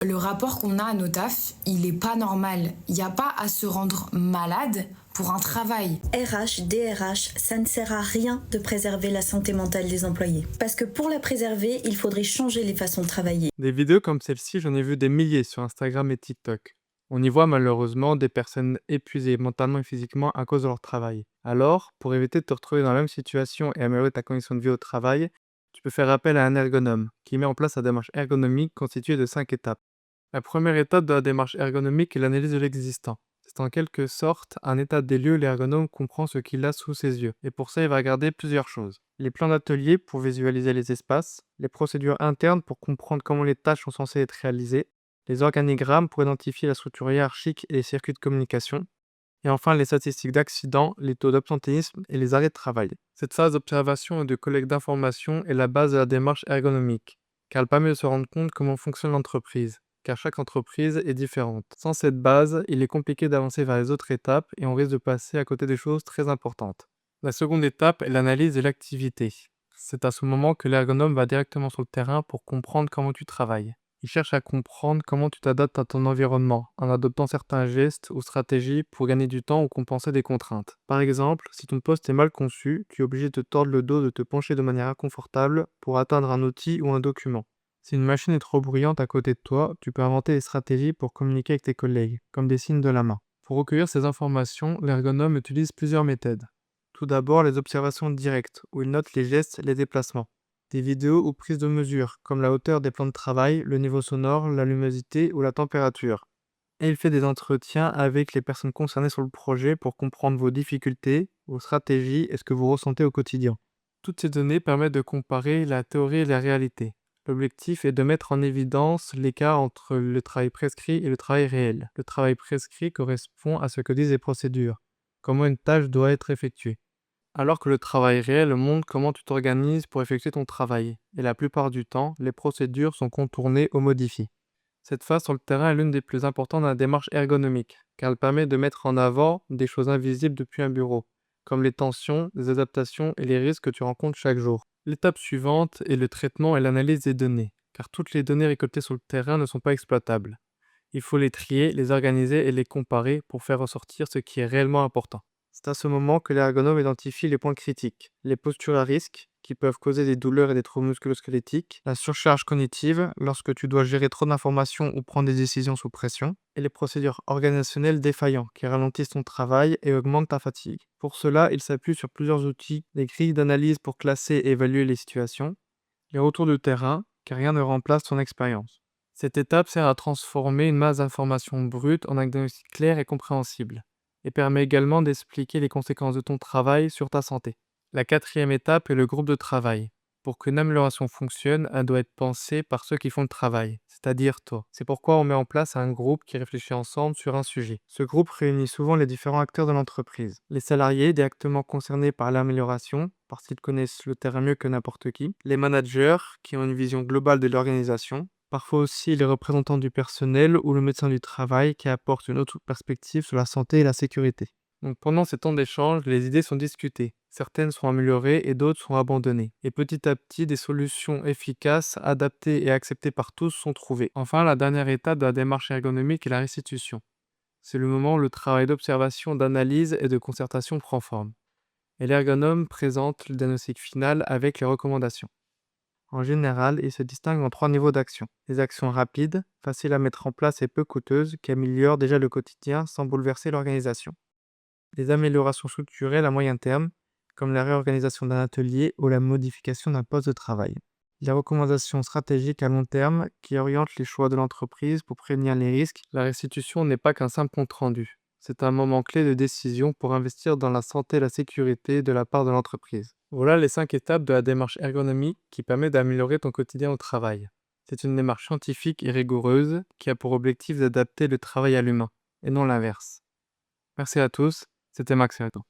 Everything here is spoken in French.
Le rapport qu'on a à nos tafs, il est pas normal. Il n'y a pas à se rendre malade pour un travail. RH, DRH, ça ne sert à rien de préserver la santé mentale des employés. Parce que pour la préserver, il faudrait changer les façons de travailler. Des vidéos comme celle-ci, j'en ai vu des milliers sur Instagram et TikTok. On y voit malheureusement des personnes épuisées mentalement et physiquement à cause de leur travail. Alors, pour éviter de te retrouver dans la même situation et améliorer ta condition de vie au travail, tu peux faire appel à un ergonome qui met en place sa démarche ergonomique constituée de 5 étapes. La première étape de la démarche ergonomique est l'analyse de l'existant. C'est en quelque sorte un état des lieux où l'ergonome comprend ce qu'il a sous ses yeux. Et pour ça, il va regarder plusieurs choses. Les plans d'atelier pour visualiser les espaces, les procédures internes pour comprendre comment les tâches sont censées être réalisées, les organigrammes pour identifier la structure hiérarchique et les circuits de communication, et enfin les statistiques d'accidents, les taux d'absentéisme et les arrêts de travail. Cette phase d'observation et de collecte d'informations est la base de la démarche ergonomique, car elle permet de se rendre compte comment fonctionne l'entreprise, car chaque entreprise est différente. Sans cette base, il est compliqué d'avancer vers les autres étapes et on risque de passer à côté des choses très importantes. La seconde étape est l'analyse de l'activité. C'est à ce moment que l'ergonome va directement sur le terrain pour comprendre comment tu travailles. Il cherche à comprendre comment tu t'adaptes à ton environnement, en adoptant certains gestes ou stratégies pour gagner du temps ou compenser des contraintes. Par exemple, si ton poste est mal conçu, tu es obligé de te tordre le dos, de te pencher de manière inconfortable pour atteindre un outil ou un document. Si une machine est trop bruyante à côté de toi, tu peux inventer des stratégies pour communiquer avec tes collègues, comme des signes de la main. Pour recueillir ces informations, l'ergonome utilise plusieurs méthodes. Tout d'abord, les observations directes, où il note les gestes et les déplacements. Des vidéos ou prises de mesures, comme la hauteur des plans de travail, le niveau sonore, la luminosité ou la température. Et il fait des entretiens avec les personnes concernées sur le projet pour comprendre vos difficultés, vos stratégies et ce que vous ressentez au quotidien. Toutes ces données permettent de comparer la théorie et la réalité. L'objectif est de mettre en évidence l'écart entre le travail prescrit et le travail réel. Le travail prescrit correspond à ce que disent les procédures, comment une tâche doit être effectuée. Alors que le travail réel montre comment tu t'organises pour effectuer ton travail, et la plupart du temps, les procédures sont contournées ou modifiées. Cette phase sur le terrain est l'une des plus importantes dans la démarche ergonomique, car elle permet de mettre en avant des choses invisibles depuis un bureau, comme les tensions, les adaptations et les risques que tu rencontres chaque jour. L'étape suivante est le traitement et l'analyse des données, car toutes les données récoltées sur le terrain ne sont pas exploitables. Il faut les trier, les organiser et les comparer pour faire ressortir ce qui est réellement important. C'est à ce moment que l'ergonome identifie les points critiques, les postures à risque, qui peuvent causer des douleurs et des troubles musculo-squelettiques, la surcharge cognitive, lorsque tu dois gérer trop d'informations ou prendre des décisions sous pression, et les procédures organisationnelles défaillantes, qui ralentissent ton travail et augmentent ta fatigue. Pour cela, il s'appuie sur plusieurs outils, des grilles d'analyse pour classer et évaluer les situations, les retours de terrain, car rien ne remplace ton expérience. Cette étape sert à transformer une masse d'informations brutes en un diagnostic clair et compréhensible, et permet également d'expliquer les conséquences de ton travail sur ta santé. La quatrième étape est le groupe de travail. Pour qu'une amélioration fonctionne, elle doit être pensée par ceux qui font le travail, c'est-à-dire toi. C'est pourquoi on met en place un groupe qui réfléchit ensemble sur un sujet. Ce groupe réunit souvent les différents acteurs de l'entreprise. Les salariés directement concernés par l'amélioration, parce qu'ils connaissent le terrain mieux que n'importe qui. Les managers, qui ont une vision globale de l'organisation. Parfois aussi les représentants du personnel ou le médecin du travail qui apporte une autre perspective sur la santé et la sécurité. Donc pendant ces temps d'échange, les idées sont discutées. Certaines sont améliorées et d'autres sont abandonnées. Et petit à petit, des solutions efficaces, adaptées et acceptées par tous sont trouvées. Enfin, la dernière étape de la démarche ergonomique est la restitution. C'est le moment où le travail d'observation, d'analyse et de concertation prend forme. Et l'ergonome présente le diagnostic final avec les recommandations. En général, il se distingue en 3 niveaux d'action. Les actions rapides, faciles à mettre en place et peu coûteuses, qui améliorent déjà le quotidien sans bouleverser l'organisation. Les améliorations structurelles à moyen terme, comme la réorganisation d'un atelier ou la modification d'un poste de travail. Les recommandations stratégiques à long terme, qui orientent les choix de l'entreprise pour prévenir les risques. La restitution n'est pas qu'un simple compte-rendu. C'est un moment clé de décision pour investir dans la santé et la sécurité de la part de l'entreprise. Voilà les 5 étapes de la démarche ergonomique qui permet d'améliorer ton quotidien au travail. C'est une démarche scientifique et rigoureuse qui a pour objectif d'adapter le travail à l'humain, et non l'inverse. Merci à tous, c'était Max Herton.